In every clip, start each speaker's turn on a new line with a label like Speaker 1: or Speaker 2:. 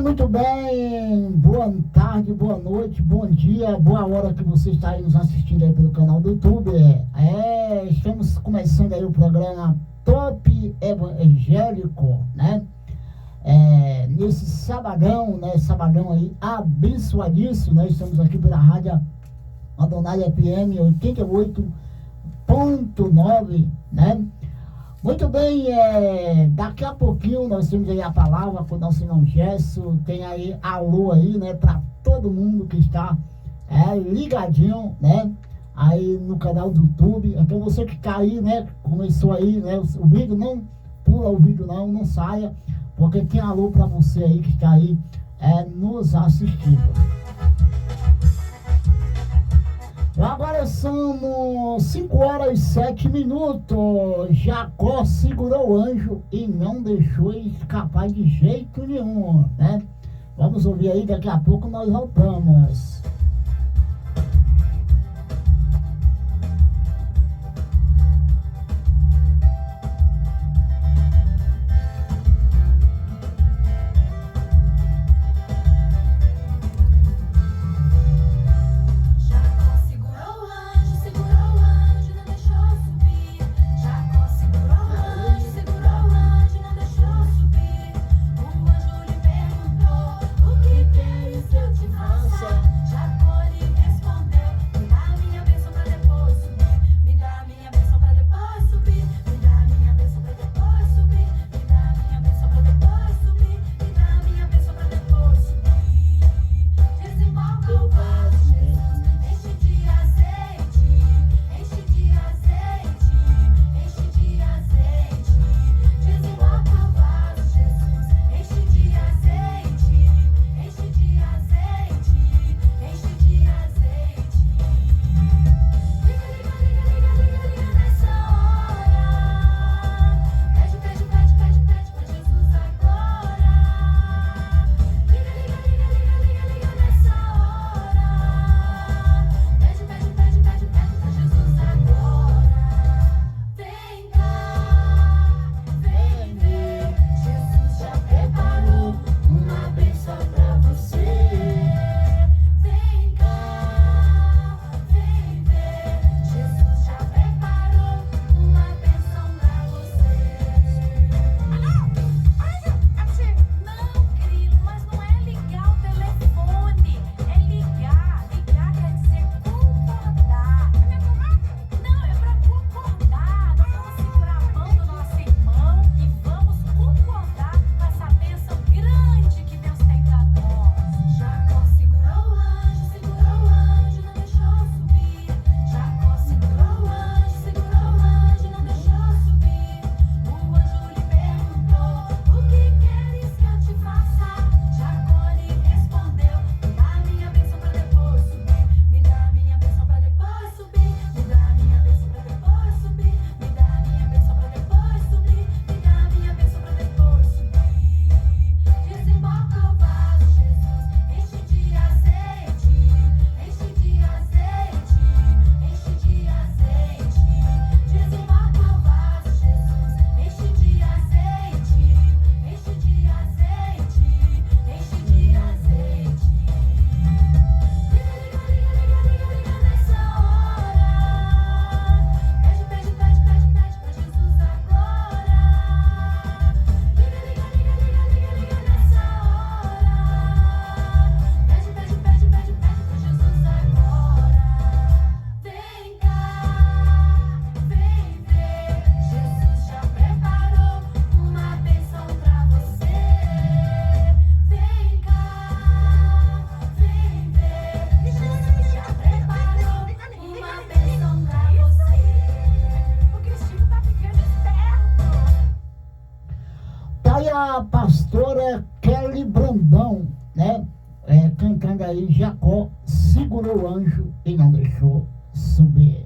Speaker 1: muito bem, boa tarde, boa noite, bom dia, boa hora que você está aí nos assistindo aí pelo canal do YouTube. Estamos começando aí o programa Top Evangélico, né? Nesse sabadão, né? Sabadão aí abençoadíssimo, né? Estamos aqui pela Rádio Adonai FM 88.9, né? Muito bem, daqui a pouquinho nós temos aí a palavra com o nosso irmão Gesso, tem aí alô aí, né, para todo mundo que está ligadinho, né, aí no canal do YouTube. Então você que está aí, né, começou aí, né, o vídeo, não pula o vídeo não saia, porque tem alô para você aí que está aí nos assistindo. Agora são 5 horas e 7 minutos. Jacó segurou o anjo e não deixou escapar de jeito nenhum, né? Vamos ouvir aí, daqui a pouco nós voltamos. A pastora Kelly Brandão, né? Cantando aí, Jacó segurou o anjo e não deixou subir.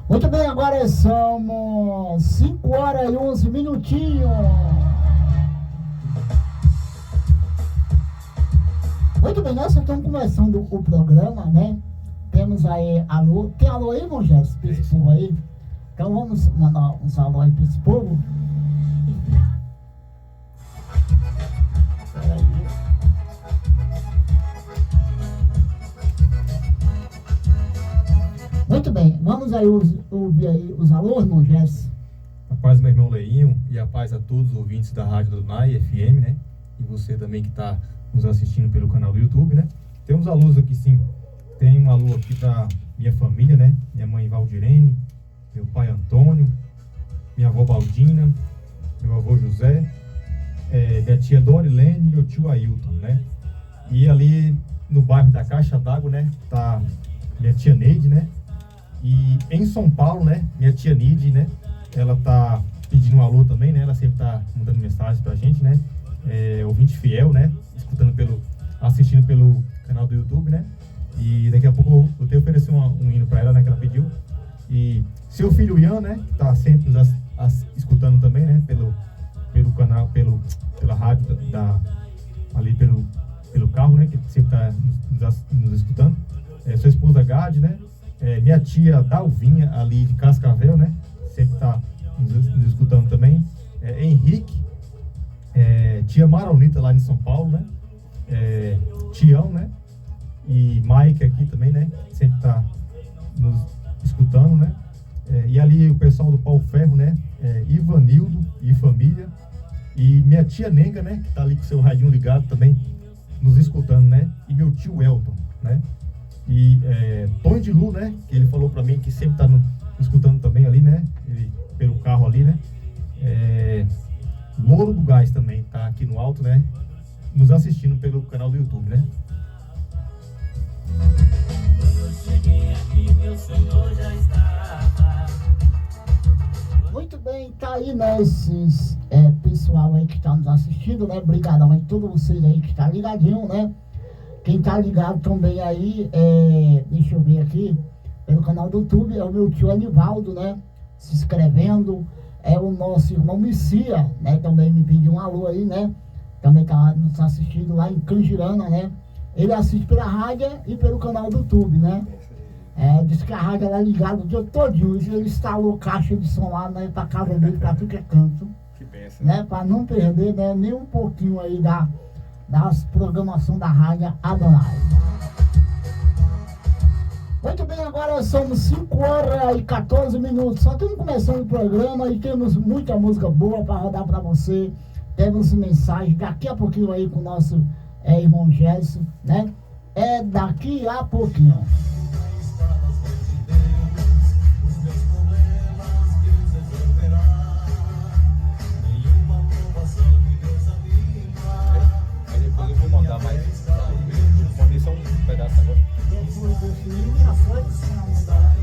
Speaker 1: Muito bem, agora são 5 horas e 11 minutinhos. Muito bem, nós estamos começando o programa, né? Temos aí alô. Tem alô aí, irmão Jéssica, para esse povo aí? Então vamos mandar uns alô aí para esse povo. Peraí. Muito bem, vamos aí ouvir aí os alôs, irmão Jess.
Speaker 2: A paz, meu irmão Leinho, e a paz a todos os ouvintes da Rádio do Nai FM, né? E você também que está nos assistindo pelo canal do YouTube, né? Temos alôs aqui sim. Tem um alô aqui para minha família, né? Minha mãe Valdirene, meu pai Antônio, minha avó Baldina, meu avô José, minha tia Dorilene e meu tio Ailton, né? E ali no bairro da Caixa d'Água, né? Tá minha tia Neide, né? E em São Paulo, né? Minha tia Nide, né? Ela tá pedindo um alô também, né? Ela sempre tá mandando mensagem pra gente, né? Ouvinte fiel, né? Assistindo pelo canal do YouTube, né? E daqui a pouco eu tenho oferecido um hino pra ela, né? Que ela pediu. E seu filho Ian, né? Que tá sempre nos escutando também, né? Pelo canal, pela rádio ali pelo carro, né? Que sempre tá nos escutando. Sua esposa Gade, né? Minha tia Dalvinha, ali de Cascavel, né? Sempre está nos escutando também. Henrique, tia Maronita, lá em São Paulo, né? Tião, né? E Mike aqui também, né? Sempre está nos escutando, né? E ali o pessoal do Pau Ferro, né? Ivanildo e família. E minha tia Nenga, né? Que está ali com o seu radinho ligado também, nos escutando, né? E meu tio Elton, né? E Tonho de Lu, né? Que ele falou pra mim que sempre tá escutando também ali, né? Ele, pelo carro ali, né? Louro do Gás também tá aqui no alto, né? Nos assistindo pelo canal do YouTube, né?
Speaker 3: Quando eu cheguei aqui, meu Senhor já está.
Speaker 1: Muito bem, tá aí, né? Esses pessoal aí que tá nos assistindo, né? Obrigadão aí, todos vocês aí que tá ligadinho, né? Quem tá ligado também aí, deixa eu ver aqui, pelo canal do YouTube, é o meu tio Anivaldo, né? Se inscrevendo. É o nosso irmão Missia, né? Também me pediu um alô aí, né? Também tá nos assistindo lá em Cangirana, né? Ele assiste pela rádio e pelo canal do YouTube, né? Diz que a rádio era ligada o dia todinho. Ele instalou caixa de som lá, né, pra casa dele, pra tudo que é canto.
Speaker 2: Que benção.
Speaker 1: Né? Pra não perder, né, nem um pouquinho aí das programação da rádio Adonai. Muito bem, agora somos 5h14. Só estamos começando o programa e temos muita música boa para rodar para você. Temos mensagem daqui a pouquinho aí com o nosso irmão Gerson, né? Daqui a pouquinho.
Speaker 2: Depois eu vou mandar mais. Eu mandei só um pedaço agora.
Speaker 1: Depois desse livro já foi, não mandar.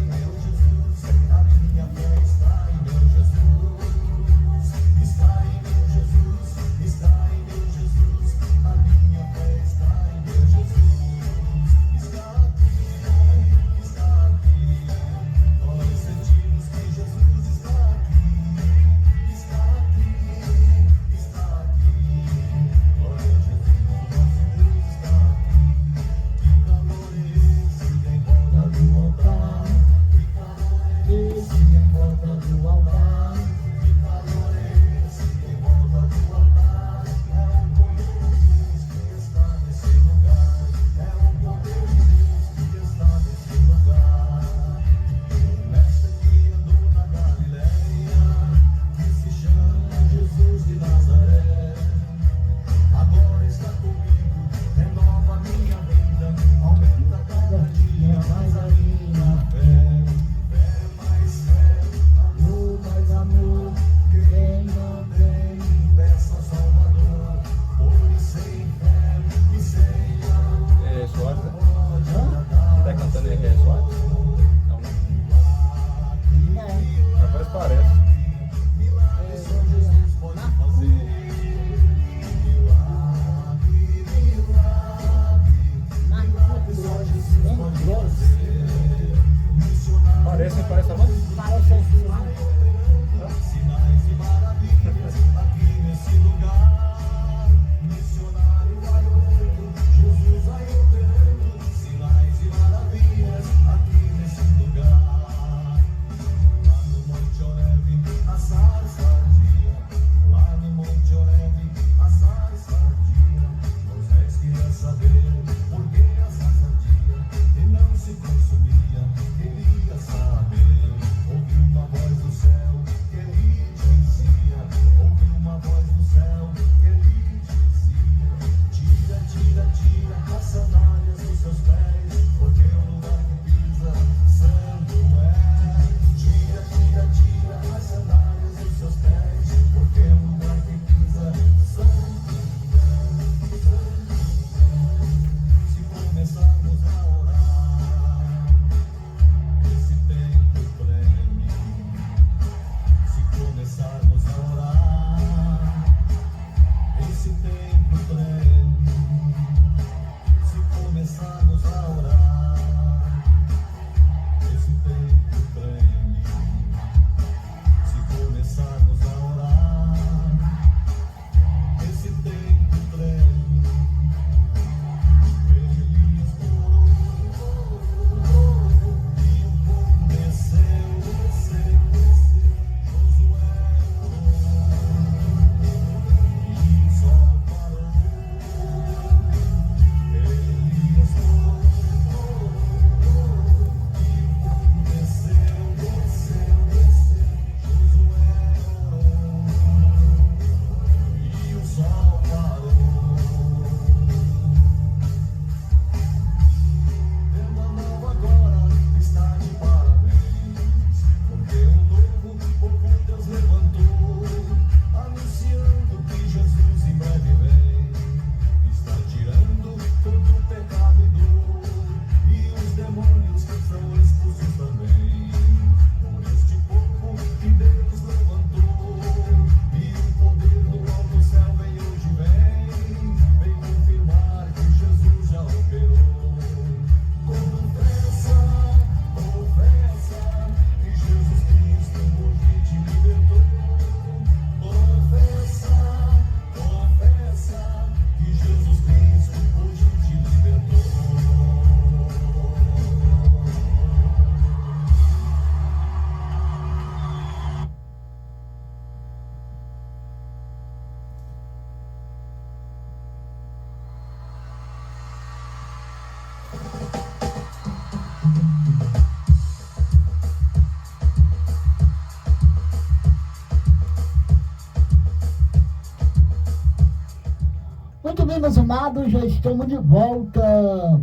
Speaker 1: meus amados, já estamos de volta.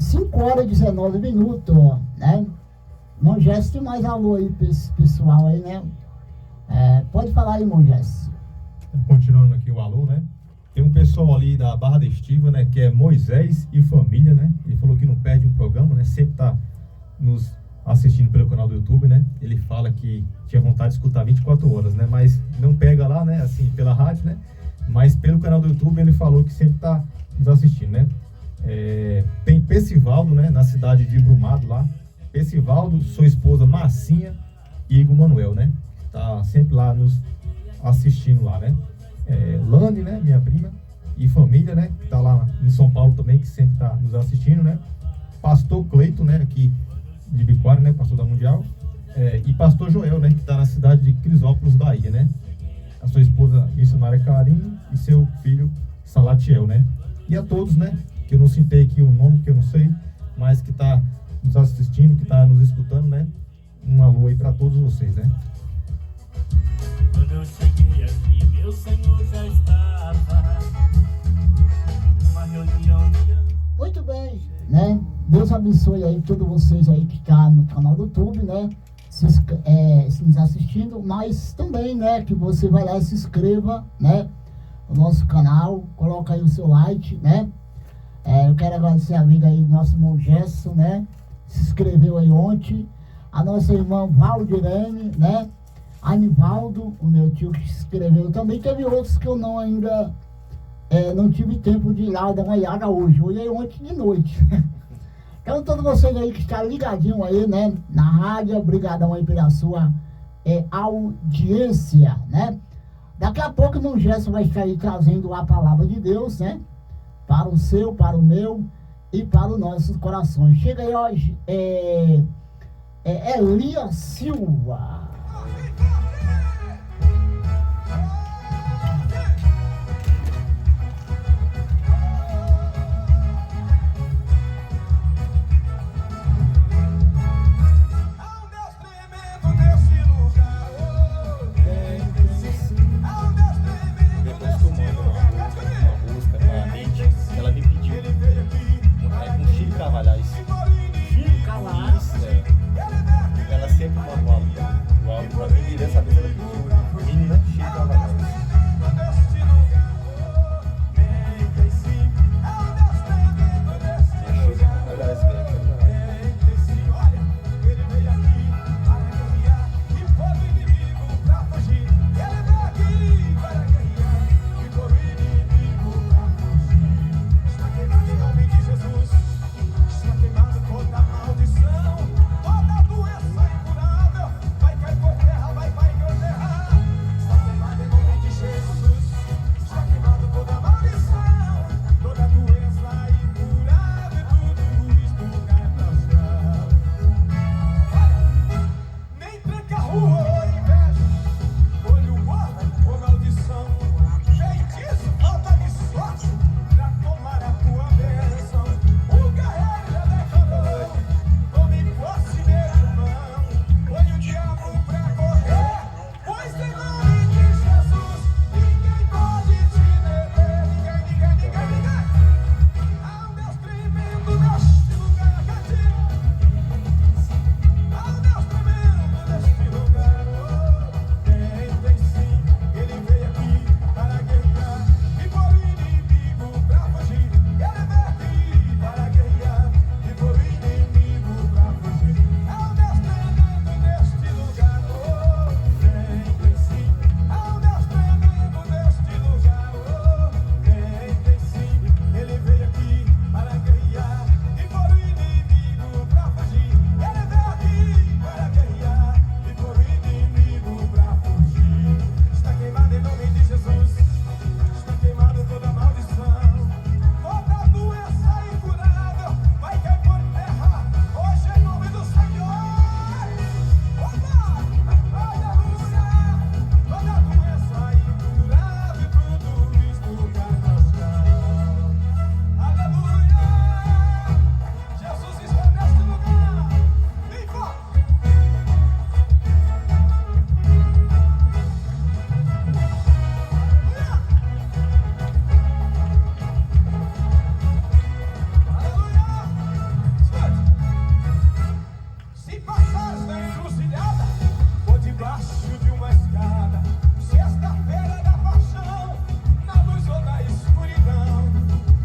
Speaker 1: 5 horas e 19 minutos, né? Irmão Jesse, tem mais alô aí pra esse pessoal aí, né? Pode falar aí, irmão Jesse.
Speaker 2: Continuando aqui o alô, né? Tem um pessoal ali da Barra da Estiva, né? Que é Moisés e família, né? Ele falou que não perde um programa, né? Sempre tá nos assistindo pelo canal do YouTube, né? Ele fala que tinha vontade de escutar 24 horas, né? Mas não pega lá, né? Assim, pela rádio, né? Mas pelo canal do YouTube ele falou que sempre tá nos assistindo, né? Tem Percivaldo, né? Na cidade de Brumado lá. Percivaldo, sua esposa Marcinha e Igor Manuel, né? Tá sempre lá nos assistindo lá, né? Lani, né? Minha prima e família, né? Que tá lá em São Paulo também, que sempre tá nos assistindo, né? Pastor Cleito, né? Aqui de Biquara, né? Pastor da Mundial. E Pastor Joel, né? Que tá na cidade de Crisópolis, Bahia, né? A sua esposa missionária Carinho e seu filho Salatiel, né? E a todos, né? Que eu não citei aqui o nome, que eu não sei, mas que tá nos assistindo, que tá nos escutando, né? Um alô aí para todos vocês, né?
Speaker 3: Quando eu cheguei aqui, meu Senhor já estava. Uma reunião de...
Speaker 1: Muito bem, né? Deus abençoe aí todos vocês aí que estão no canal do YouTube, né? Se nos assistindo, mas também, né? Que você vai lá e se inscreva, né? No nosso canal, coloca aí o seu like, né? Eu quero agradecer a vida aí do nosso irmão Gerson, né? Se inscreveu aí ontem. A nossa irmã Valdirene, né? Anivaldo, o meu tio que se inscreveu também. Teve outros que eu não ainda não tive tempo de ir lá dar uma olhada hoje. Olhei ontem de noite. Então, todos vocês aí que estão ligadinhos aí, né? Na rádio, obrigadão aí pela sua audiência, né? Daqui a pouco o irmão Gerson vai estar aí trazendo a palavra de Deus, né? Para o seu, para o meu e para os nossos corações. Chega aí hoje, Elia Silva.
Speaker 2: Ela sempre manda um alô.
Speaker 4: debaixo de uma escada. Sexta-feira da paixão, na luz ou na escuridão.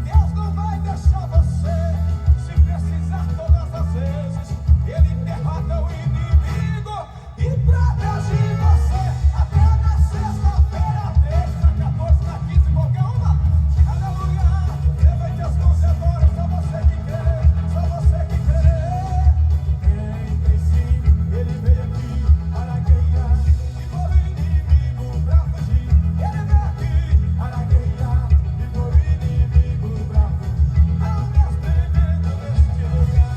Speaker 4: Deus não vai deixar você, se precisar todas as vezes. Ele derrota o inimigo e protege você. Até na sexta-feira, terça, 14, na 15, qualquer uma. Aleluia! Levante as mãos agora, só você que crê, só você que crê. Quem sim, ele veio aqui para guerrear e por inimigo pra fugir. Ele veio aqui para guerrear e por inimigo pra fugir. Há um Deus tremendo neste lugar.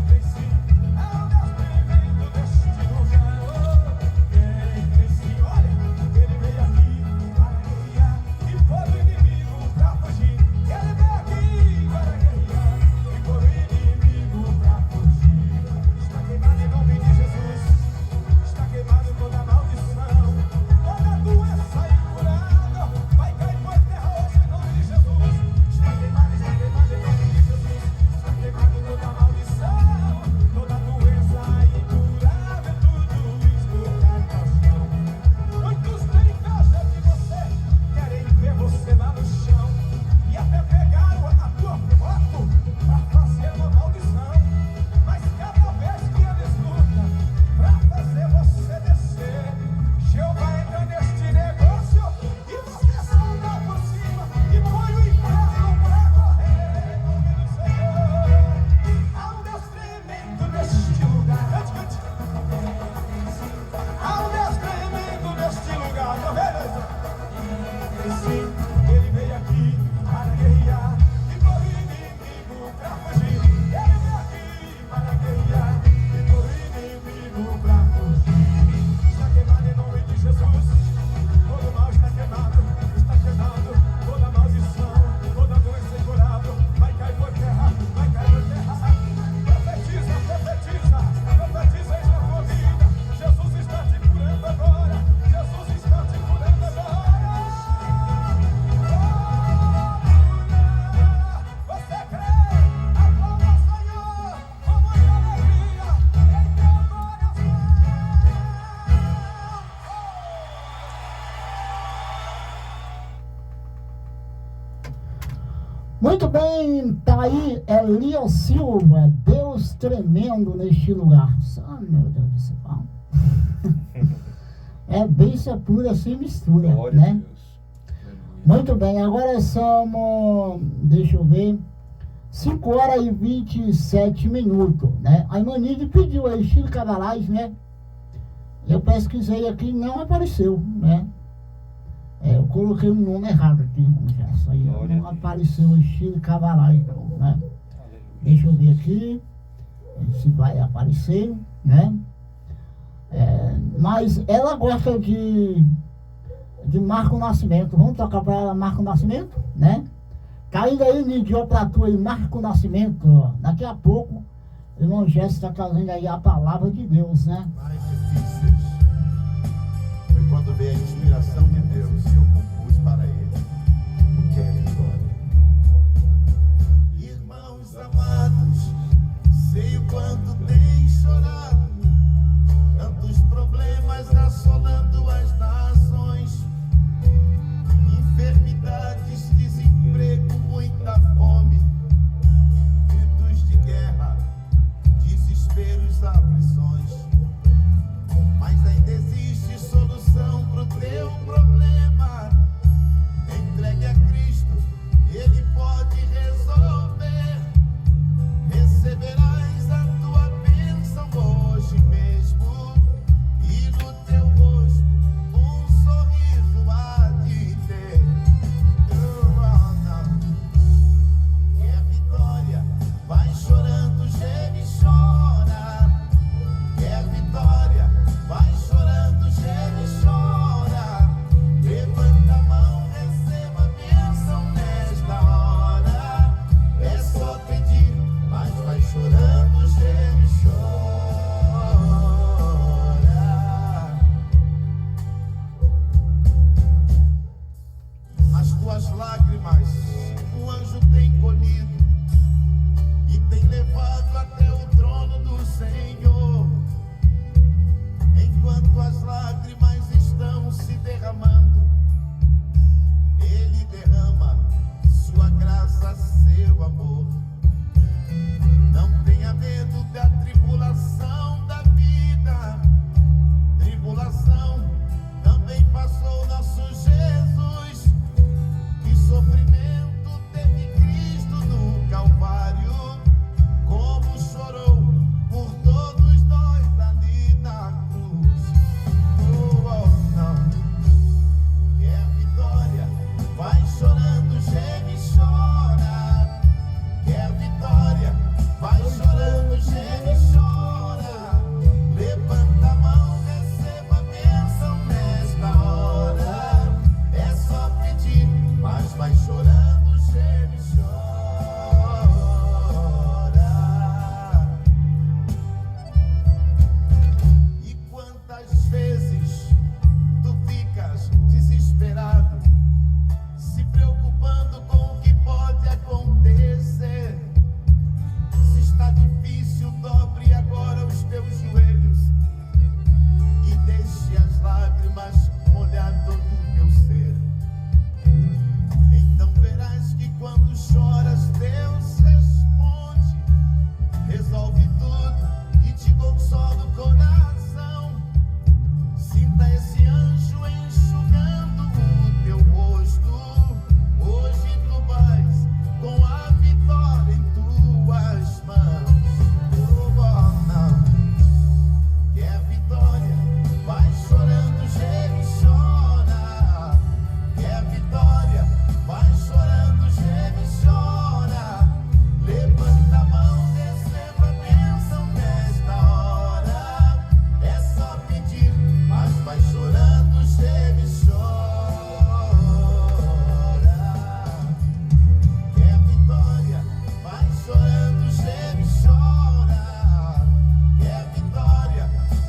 Speaker 4: Quem sim, há um Deus tremendo neste lugar. Quem sim, olha, ele veio aqui para guerrear e por inimigo pra fugir. Ele veio aqui para guerrear e por inimigo pra fugir. Está queimado em nome de Jesus. Está queimado toda maldição, toda doença incurada vai cair por terra hoje em nome de Jesus. Está queimado em nome de Jesus. Está queimado toda maldição, toda doença incurada, tudo isso cai ao chão. Muitos têm inveja de você, querem ver você lá no chão e até pegaram a tua foto para fazer uma maldição. Mas cada vez que eles lutam pra fazer você descer, Jeová entra neste negócio e você salta por cima e põe o inferno pra correr. Em nome do Senhor, há um Deus tremendo neste lugar. Cante, cante. Há um Deus tremendo neste lugar. Tá vendo? Sim, ele veio aqui para guerrear e por inimigo pra fugir. Ele veio aqui para guerrear e por inimigo pra fugir. Está queimado em nome de Jesus. Todo mal está queimado, toda maldição, toda doença incurável vai cair por terra, vai cair por terra. Profetiza, profetiza, profetiza isso na tua vida. Jesus está te curando agora. Jesus está te curando agora. Você crê? Aplauda o Senhor com muita alegria em teu coração.
Speaker 1: Muito bem, tá aí Elias Silva, Deus tremendo neste lugar. Ah, meu Deus do céu. É bênção pura sem mistura,
Speaker 5: Glória a
Speaker 1: né?
Speaker 5: Deus. Aleluia.
Speaker 1: Muito bem, agora somos, deixa eu ver, 5 horas e 27 minutos, né? A Imanide pediu aí, Chico Cavalais, né? Eu pesquisei aqui, não apareceu, né? Eu coloquei o nome errado aqui, isso aí
Speaker 5: Glória
Speaker 1: não
Speaker 5: a Deus.
Speaker 1: apareceu o Chico Cavalais, não, né?
Speaker 5: Aleluia.
Speaker 1: Deixa eu ver aqui se vai aparecer, né? Mas ela gosta de Marco Nascimento. Vamos tocar para ela Marco Nascimento, né? Caindo aí, Nidio, pra tu aí, Marco Nascimento. Ó. Daqui a pouco, o irmão Jéssica está trazendo aí a palavra de Deus, né?
Speaker 6: Mais difíceis. Foi quando veio a inspiração de Deus e eu compus para ele o que é vitória. Irmãos amados, sei o quanto tem chorado, tantos problemas assolando as nações, enfermidades, desemprego, muita fome, gritos de guerra, desesperos, aflições. Mas ainda existe solução pro teu problema. Entregue a Cristo, Ele pode resolver. Receberás a tua bênção.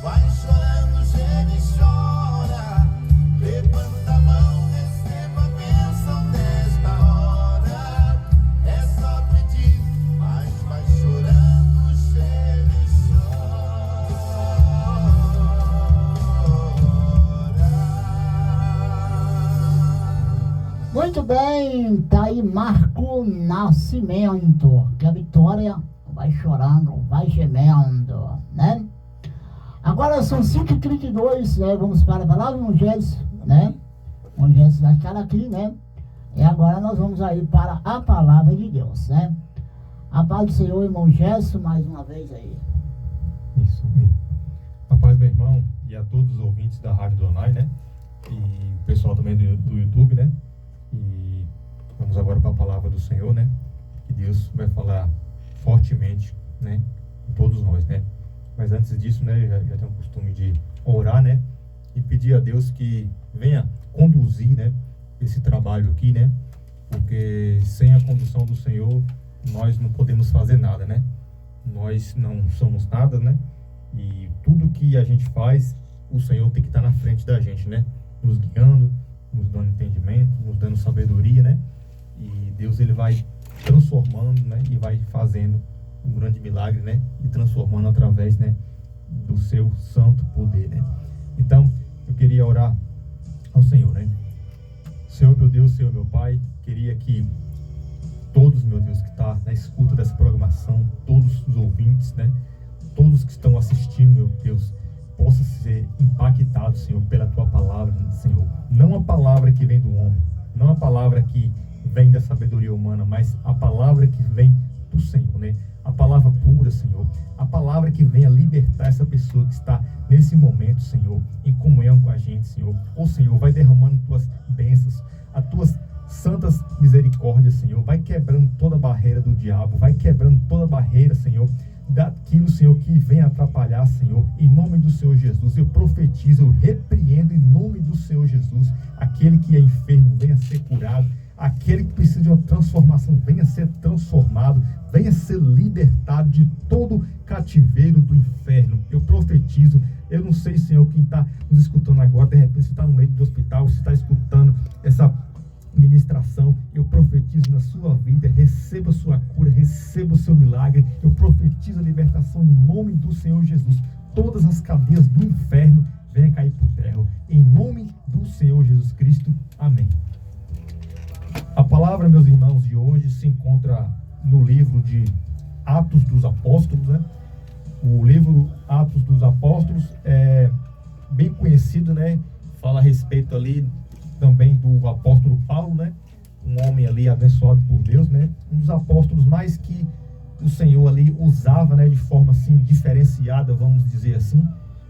Speaker 6: vai chorando, geme e chora. Levanta a mão, receba a bênção desta hora. É só pedir, mas vai chorando, geme e chora.
Speaker 1: Muito bem, tá aí Marco Nascimento, que a Vitória vai chorando, vai gemendo, né? Agora são 5h32, né? Vamos para a palavra, irmão Gés, né? O Gés vai estar aqui, né? E agora nós vamos aí para a palavra de Deus, né? A paz do Senhor, irmão Gés, mais uma vez aí.
Speaker 2: Isso, amém. A paz, meu irmão, e a todos os ouvintes da Rádio Donai, né? E o pessoal também do YouTube, né? E vamos agora para a palavra do Senhor, né? Que Deus vai falar fortemente, né? Com todos nós, né? Mas antes disso, né? Já tenho o costume de orar, né? E pedir a Deus que venha conduzir, né? Esse trabalho aqui, né? Porque sem a condução do Senhor, nós não podemos fazer nada, né? Nós não somos nada, né? E tudo que a gente faz, o Senhor tem que estar na frente da gente, né? Nos guiando, nos dando entendimento, nos dando sabedoria, né? E Deus, ele vai transformando, né? E vai fazendo um grande milagre, né? E transformando através, né? Do seu santo poder, né? Então, eu queria orar ao Senhor, né? Senhor, meu Deus, Senhor, meu Pai, queria que todos, meu Deus, que está na escuta dessa programação, todos os ouvintes, né? Todos que estão assistindo, meu Deus, possa ser impactado, Senhor, pela Tua palavra, Senhor. Não a palavra que vem do homem, não a palavra que vem da sabedoria humana, mas a palavra que vem do Senhor, né? A palavra pura, Senhor. A palavra que venha libertar essa pessoa que está nesse momento, Senhor, em comunhão com a gente, Senhor. Ô, Senhor, vai derramando Tuas bênçãos, as Tuas santas misericórdias, Senhor. Vai quebrando toda a barreira do diabo, vai quebrando toda a barreira, Senhor, daquilo, Senhor, que vem atrapalhar, Senhor, em nome do Senhor Jesus. Eu profetizo, eu repreendo em nome do Senhor Jesus, aquele que é enfermo venha ser curado, aquele que precisa de uma transformação venha ser transformado, venha ser libertado de todo cativeiro do inferno. Eu profetizo, eu não sei, Senhor, quem está nos escutando agora, de repente você está no leito do hospital, você está escutando essa ministração, eu profetizo na sua vida, receba a sua cura, receba o seu milagre, eu profetizo a libertação em nome do Senhor Jesus. Todas as cadeias do inferno venham cair por terra, em nome do Senhor Jesus Cristo, amém. A palavra, meus irmãos, de hoje se encontra no livro de Atos dos Apóstolos, né? O livro Atos dos Apóstolos é bem conhecido, né? Fala a respeito ali também do apóstolo Paulo, né? Um homem ali abençoado por Deus, né? Um dos apóstolos mais que o Senhor ali usava, né? De forma assim diferenciada, vamos dizer assim,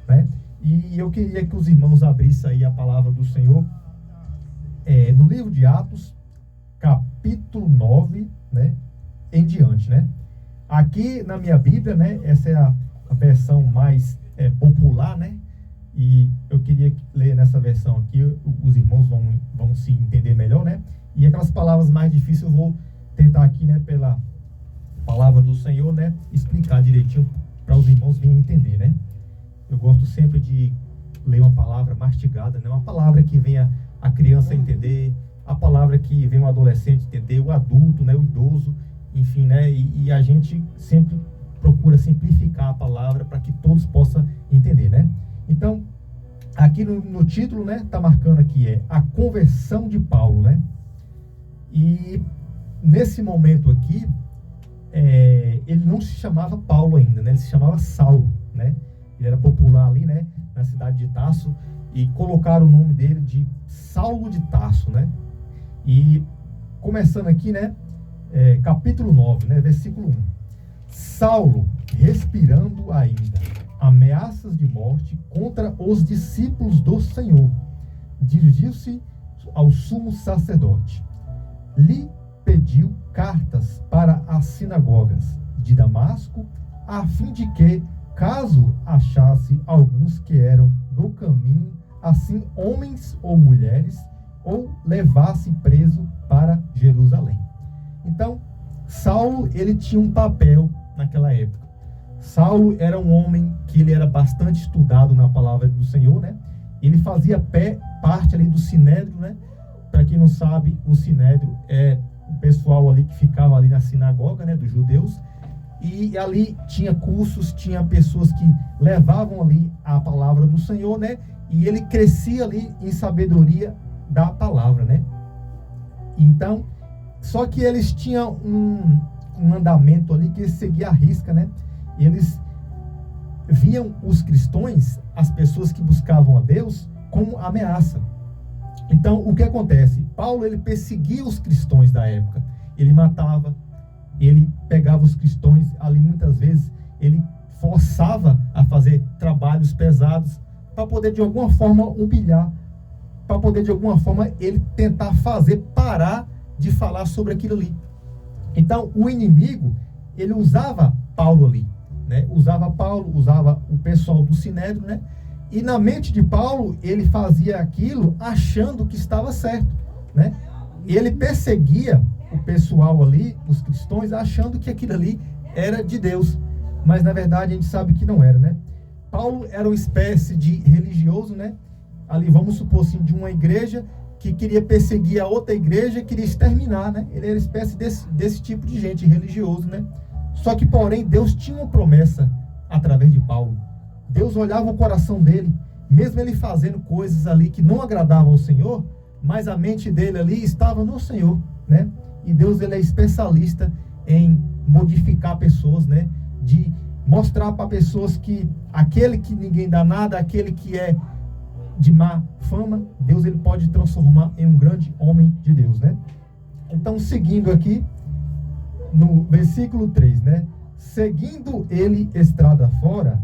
Speaker 2: né? E eu queria que os irmãos abrissem aí a palavra do Senhor no livro de Atos, capítulo 9, né? Em diante, né? Aqui na minha Bíblia, né? Essa é a versão mais popular, né? E eu queria ler nessa versão aqui, os irmãos vão se entender melhor, né? E aquelas palavras mais difíceis eu vou tentar aqui, né, pela palavra do Senhor, né, explicar direitinho para os irmãos virem entender, né? Eu gosto sempre de ler uma palavra mastigada, né? Uma palavra que venha a criança entender, a palavra que venha o adolescente entender, o adulto, né, o idoso, enfim, né? E a gente sempre procura simplificar a palavra para que todos possam entender, né? Então, aqui no título, né, tá marcando aqui, a conversão de Paulo, né? E nesse momento aqui, ele não se chamava Paulo ainda, né? Ele se chamava Saulo, né? Ele era popular ali, né, na cidade de Tarso, e colocaram o nome dele de Saulo de Tarso, né? E começando aqui, né, capítulo 9, né, versículo 1. Saulo, respirando ainda ameaças de morte contra os discípulos do Senhor, dirigiu-se ao sumo sacerdote. Lhe pediu cartas para as sinagogas de Damasco, a fim de que, caso achasse alguns que eram do caminho, assim homens ou mulheres, ou levasse preso para Jerusalém. Então, Saulo, ele tinha um papel naquela época. Saulo era um homem que ele era bastante estudado na palavra do Senhor, né? Ele fazia parte ali do Sinédrio, né? Para quem não sabe, o Sinédrio é o pessoal ali que ficava ali na sinagoga, né, dos judeus. E ali tinha cursos, tinha pessoas que levavam ali a palavra do Senhor, né? E ele crescia ali em sabedoria da palavra, né? Então, só que eles tinham um andamento ali que eles seguiam à risca, né? Eles viam os cristãos, as pessoas que buscavam a Deus, como ameaça. Então, o que acontece? Paulo, ele perseguia os cristãos da época. Ele matava, ele pegava os cristãos ali, muitas vezes, ele forçava a fazer trabalhos pesados para poder, de alguma forma, humilhar, para poder, de alguma forma, ele tentar fazer parar de falar sobre aquilo ali. Então, o inimigo, ele usava Paulo ali, né? Usava Paulo, usava o pessoal do Sinédrio, né? E na mente de Paulo, ele fazia aquilo achando que estava certo, né? E ele perseguia o pessoal ali, os cristãos, achando que aquilo ali era de Deus. Mas, na verdade, a gente sabe que não era, né? Paulo era uma espécie de religioso, né? Ali, vamos supor assim, de uma igreja que queria perseguir a outra igreja, queria exterminar, né? Ele era uma espécie desse tipo de gente, religioso, né? Só que, porém, Deus tinha uma promessa através de Paulo. Deus olhava o coração dele, mesmo ele fazendo coisas ali que não agradavam ao Senhor, mas a mente dele ali estava no Senhor, né? E Deus, ele é especialista em modificar pessoas, né? De mostrar para pessoas que aquele que ninguém dá nada, aquele que é de má fama, Deus, ele pode transformar em um grande homem de Deus, né? Então, seguindo aqui, no versículo 3, né? Seguindo ele estrada fora,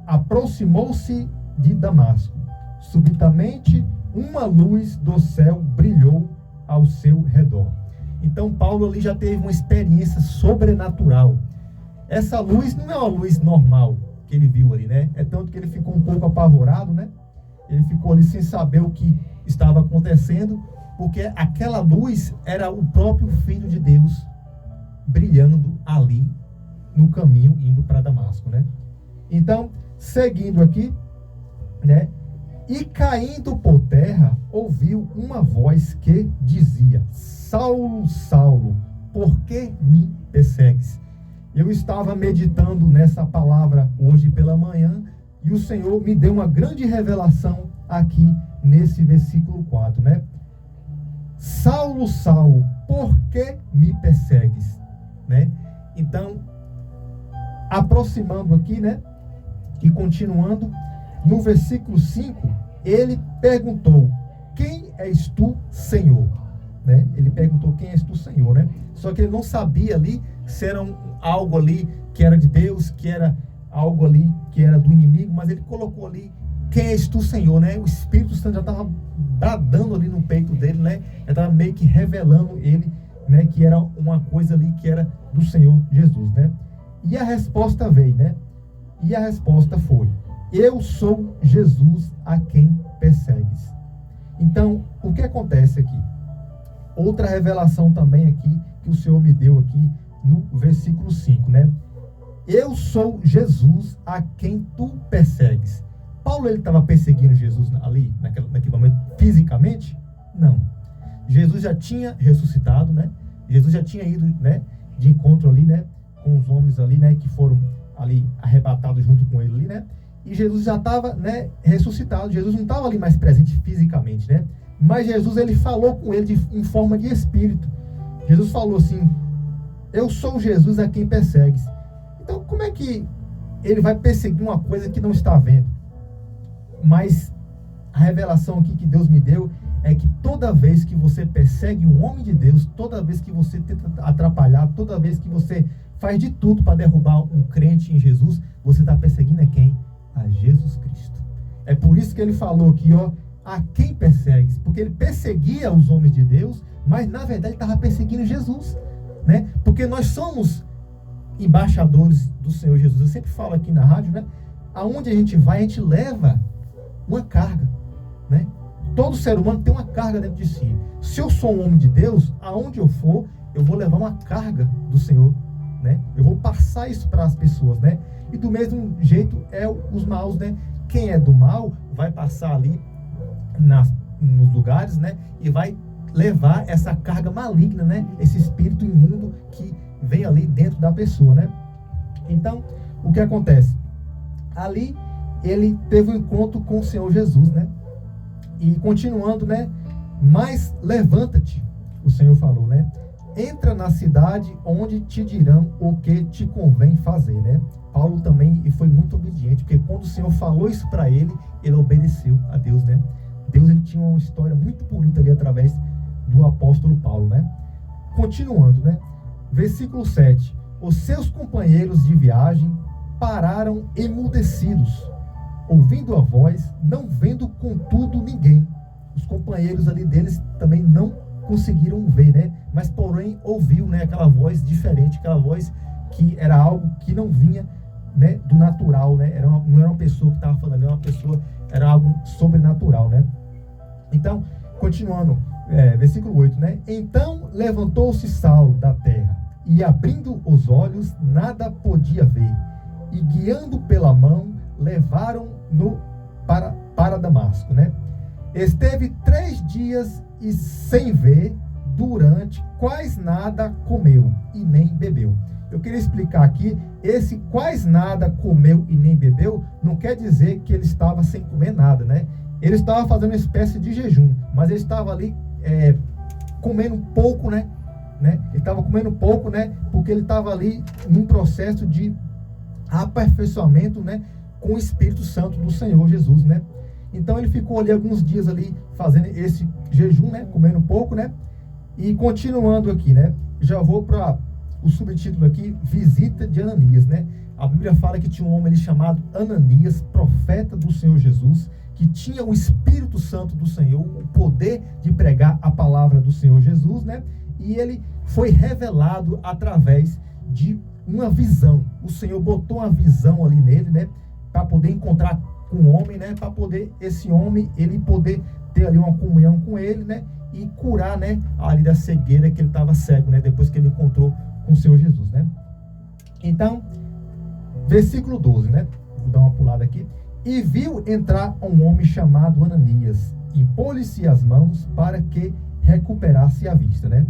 Speaker 2: aproximou-se de Damasco. Subitamente, uma luz do céu brilhou ao seu redor. Então, Paulo ali já teve uma experiência sobrenatural. Essa luz não é uma luz normal que ele viu ali, né? É tanto que ele ficou um pouco apavorado, né? Ele ficou ali sem saber o que estava acontecendo, porque aquela luz era o próprio Filho de Deus brilhando ali no caminho indo para Damasco, né? Então, seguindo aqui, né? E caindo por terra, ouviu uma voz que dizia: Saulo, Saulo, por que me persegues? Eu estava meditando nessa palavra hoje pela manhã e o Senhor me deu uma grande revelação aqui nesse versículo 4, né? Saulo, Saulo, por que me persegues? Né? Então, aproximando aqui, né? E continuando, no versículo 5, ele perguntou: quem és tu, Senhor? Né? Ele perguntou: quem és tu, Senhor? Né? Só que ele não sabia ali se era algo ali que era de Deus, que era algo ali que era do inimigo, mas ele colocou ali: quem és tu, Senhor? Né? O Espírito Santo já estava bradando ali no peito dele, né? Já estava meio que revelando ele, né? Que era uma coisa ali que era do Senhor Jesus, né? E a resposta veio, né? E a resposta foi: eu sou Jesus a quem persegues. Então, o que acontece aqui? Outra revelação também aqui, que o Senhor me deu aqui no versículo 5, né? Eu sou Jesus a quem tu persegues. Paulo, ele estava perseguindo Jesus ali, naquele momento, fisicamente? Não. Jesus já tinha ressuscitado, né? Jesus já tinha ido, né, de encontro ali, né, com os homens ali, né, que foram ali arrebatados junto com ele ali, né? E Jesus já estava, né, ressuscitado. Jesus não estava ali mais presente fisicamente, né? Mas Jesus, ele falou com ele em forma de espírito. Jesus falou assim: eu sou Jesus a quem persegues. Então, como é que ele vai perseguir uma coisa que não está vendo? Mas a revelação aqui que Deus me deu é que toda vez que você persegue um homem de Deus, toda vez que você tenta atrapalhar, toda vez que você faz de tudo para derrubar um crente em Jesus, você está perseguindo a quem? A Jesus Cristo. É por isso que ele falou aqui, ó, a quem persegues? Porque ele perseguia os homens de Deus, mas na verdade ele estava perseguindo Jesus, né? Porque nós somos embaixadores do Senhor Jesus. Eu sempre falo aqui na rádio, né? Aonde a gente vai, a gente leva uma carga, né? Todo ser humano tem uma carga dentro de si. Se eu sou um homem de Deus, aonde eu for, eu vou levar uma carga do Senhor, né? Eu vou passar isso para as pessoas, né? E do mesmo jeito é os maus, né? Quem é do mal vai passar ali nos lugares, né? E vai levar essa carga maligna, né? Esse espírito imundo que vem ali dentro da pessoa, né? Então, o que acontece? Ali, ele teve um encontro com o Senhor Jesus, né? E continuando, né? Mas levanta-te, o Senhor falou, né? Entra na cidade onde te dirão o que te convém fazer, né? Paulo também foi muito obediente, porque quando o Senhor falou isso para ele, ele obedeceu a Deus, né? Deus, ele tinha uma história muito bonita ali através do apóstolo Paulo, né? Continuando, né? Versículo 7. Os seus companheiros de viagem pararam emudecidos, ouvindo a voz, não vendo contudo ninguém. Os companheiros ali deles também não conseguiram ver, né? Mas porém ouviu, né? Aquela voz diferente, aquela voz que era algo que não vinha, né? Do natural, né? Não era uma pessoa que estava falando, era uma pessoa, era algo sobrenatural, né? Então, continuando, versículo 8, né? Então levantou-se Saulo da terra e abrindo os olhos nada podia ver, e guiando pela mão levaram-no para Damasco, né? Esteve 3 dias e sem ver, durante quais nada comeu e nem bebeu. Eu queria explicar aqui, esse quais nada comeu e nem bebeu, não quer dizer que ele estava sem comer nada, né? Ele estava fazendo uma espécie de jejum, mas ele estava ali comendo pouco, né? Ele estava comendo pouco, né? Porque ele estava ali num processo de aperfeiçoamento, né? Com o Espírito Santo do Senhor Jesus, né? Então ele ficou ali alguns dias ali fazendo esse jejum, né? Comendo pouco, né? E continuando aqui, né? Já vou para o subtítulo aqui, visita de Ananias, né? A Bíblia fala que tinha um homem ali chamado Ananias, profeta do Senhor Jesus, que tinha o Espírito Santo do Senhor, o poder de pregar a palavra do Senhor Jesus, né? E ele foi revelado através de uma visão. O Senhor botou uma visão ali nele, né? Para poder encontrar com o homem, né? Para poder esse homem, ele poder ter ali uma comunhão com ele, né? E curar, né? Ali da cegueira que ele estava cego, né? Depois que ele encontrou com o Senhor Jesus, né? Então, versículo 12, né? Vou dar uma pulada aqui. E viu entrar um homem chamado Ananias, impôs-lhe as mãos para que recuperasse a vista, né?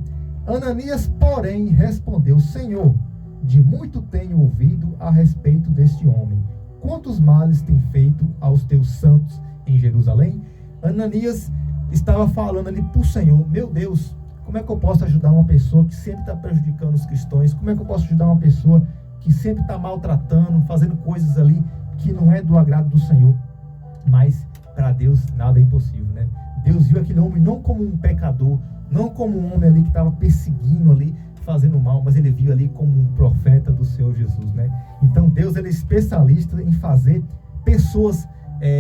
Speaker 2: Ananias, porém, respondeu: Senhor, de muito tenho ouvido a respeito deste homem. Quantos males tem feito aos teus santos em Jerusalém? Ananias estava falando ali para o Senhor: meu Deus, como é que eu posso ajudar uma pessoa que sempre está prejudicando os cristãos? Como é que eu posso ajudar uma pessoa que sempre está maltratando, fazendo coisas ali que não é do agrado do Senhor? Mas para Deus nada é impossível, né? Deus viu aquele homem não como um pecador, não como um homem ali que estava perseguindo ali, fazendo mal, mas ele viu ali como um profeta do Senhor Jesus, né? Então Deus, ele é especialista em fazer pessoas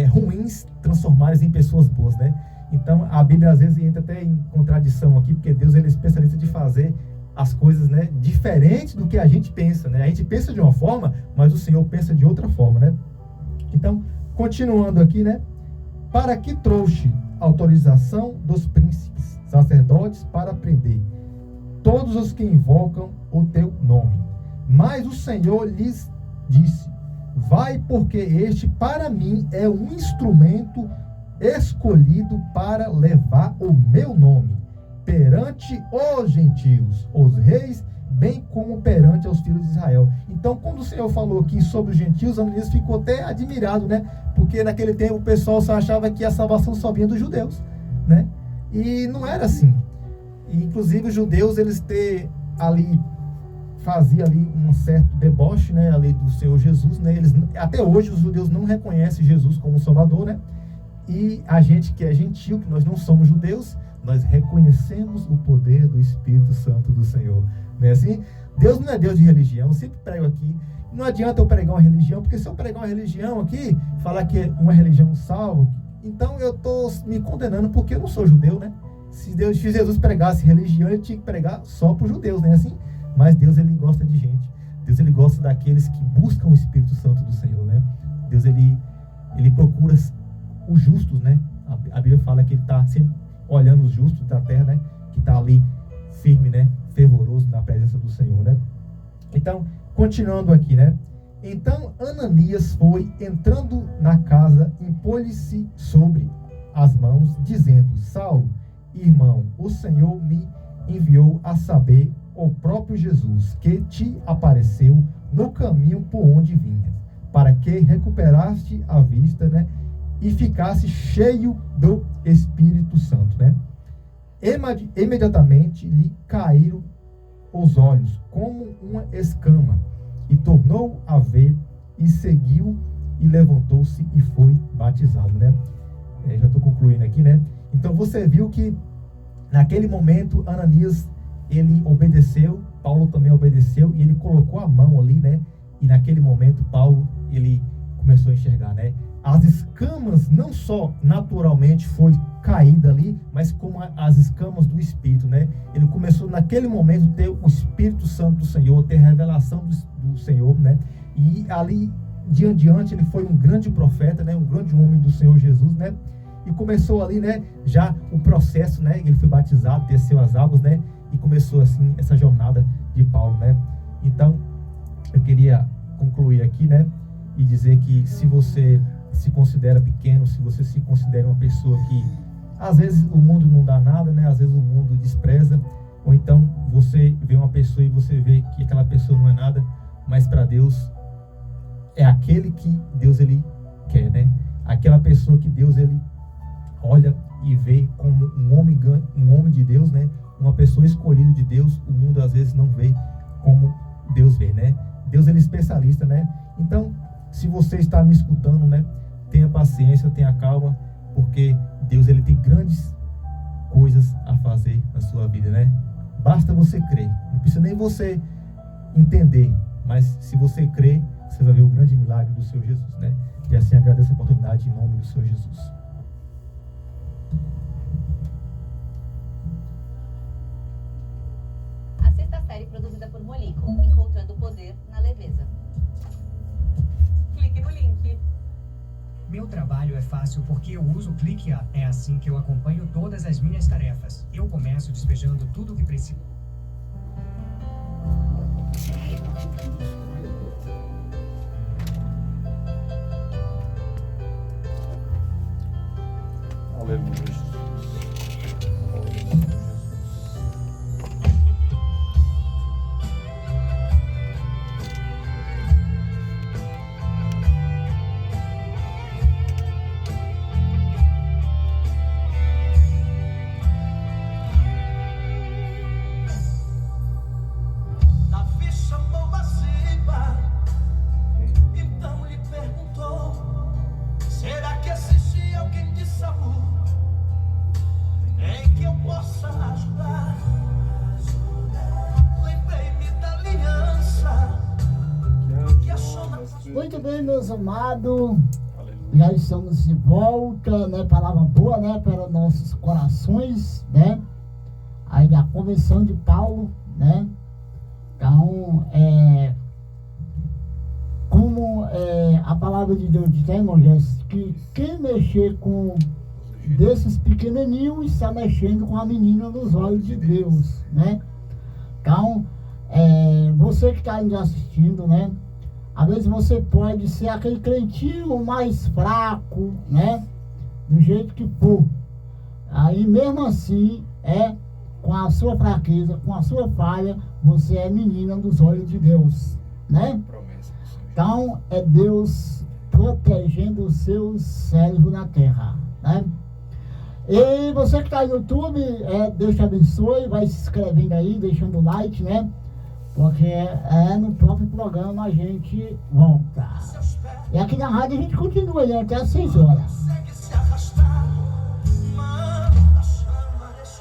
Speaker 2: ruins transformadas em pessoas boas, né? Então a Bíblia às vezes entra até em contradição aqui, porque Deus, ele é especialista de fazer as coisas, né, diferentes do que a gente pensa, né? A gente pensa de uma forma, mas o Senhor pensa de outra forma, né? Então, continuando aqui, né? Para que trouxe autorização dos príncipes, sacerdotes, para prender todos os que invocam o teu nome. Mas o Senhor lhes disse: vai, porque este para mim é um instrumento escolhido para levar o meu nome perante os gentios, os reis, bem como perante os filhos de Israel. Então, quando o Senhor falou aqui sobre os gentios, Ananias ficou até admirado, né? Porque naquele tempo o pessoal só achava que a salvação só vinha dos judeus, né? E não era assim. E, inclusive, os judeus, eles fazia ali um certo deboche, né? Ali do Senhor Jesus, né? Até hoje os judeus não reconhecem Jesus como Salvador, né? E a gente que é gentil, que nós não somos judeus, nós reconhecemos o poder do Espírito Santo do Senhor. Não é assim? Deus não é Deus de religião. Eu sempre prego aqui. Não adianta eu pregar uma religião, porque se eu pregar uma religião aqui, falar que é uma religião salva, então eu estou me condenando porque eu não sou judeu, né? Se Jesus pregasse religião, ele tinha que pregar só para os judeus, não é assim? Mas Deus, ele gosta de gente. Deus, ele gosta daqueles que buscam o Espírito Santo do Senhor, né? Deus, ele procura os justos, né? A Bíblia fala que ele está sempre olhando os justos da terra, né? Que está ali firme, né? Fervoroso na presença do Senhor, né? Então, continuando aqui, né? Então Ananias foi, entrando na casa, impôs-lhe-se sobre as mãos, dizendo: Saulo, irmão, o Senhor me enviou a saber, o próprio Jesus, que te apareceu no caminho por onde vinhas, para que recuperaste a vista, né, e ficasse cheio do Espírito Santo, né? Imediatamente lhe caíram os olhos como uma escama, e tornou a ver, e seguiu, e levantou-se e foi batizado, né? Já estou concluindo aqui, né? Então você viu que naquele momento Ananias, ele obedeceu, Paulo também obedeceu, e ele colocou a mão ali, né? E naquele momento Paulo, ele começou a enxergar, né? As escamas não só naturalmente foi caída ali, mas como as escamas do Espírito, né? Ele começou naquele momento ter o Espírito Santo do Senhor, ter a revelação do Senhor, né? E ali de em diante ele foi um grande profeta, né? Um grande homem do Senhor Jesus, né? E começou ali, né? Já o processo, né? Ele foi batizado, desceu as águas, né? E começou assim essa jornada de Paulo, né? Então eu queria concluir aqui, né? E dizer que se você se considera pequeno, se você se considera uma pessoa que às vezes o mundo não dá nada, né? Às vezes o mundo despreza, ou então você vê uma pessoa e você vê que aquela pessoa não é nada, mas para Deus é aquele que Deus ele quer, né? Aquela pessoa que Deus ele olha e vê como um homem de Deus, né? Uma pessoa escolhida de Deus. O mundo às vezes não vê como Deus vê, né? Deus ele é especialista, né? Então, se você está me escutando, né? Tenha paciência, tenha calma, porque Deus ele tem grandes coisas a fazer na sua vida, né? Basta você crer. Não precisa nem você entender, mas se você crer, você vai ver o grande milagre do Senhor Jesus, né? E assim agradeço a oportunidade em nome do Senhor Jesus.
Speaker 5: Assista a série produzida por Molico, Encontrando o Poder na Leveza. Clique no link.
Speaker 7: Meu trabalho é fácil porque eu uso o ClickUp. É assim que eu acompanho todas as minhas tarefas. Eu começo despejando tudo o que preciso.
Speaker 6: Aleluia.
Speaker 4: Davi chamou Batseba, então lhe perguntou: será que existe alguém de Saul em que eu possa ajudar? Lembrei-me da aliança que achou na
Speaker 1: Muito bem, meus amados, já estamos de volta, né? Palavra boa, né? Para nossos corações, né? Aí da convenção de Paulo, né? Então, como a palavra de Deus diz, irmãos, que quem mexer com desses pequenininhos está mexendo com a menina dos olhos de Deus, né? Então, você que está nos assistindo, né? Às vezes você pode ser aquele crentinho mais fraco, né? Do jeito que for. Aí mesmo assim, com a sua fraqueza, com a sua falha, você é menina dos olhos de Deus, né? Então, é Deus protegendo os seus servos na terra, né? E você que está no YouTube, Deus te abençoe, vai se inscrevendo aí, deixando o like, né? Porque no próprio programa a gente volta. E aqui na rádio a gente continua aí até às 6 horas.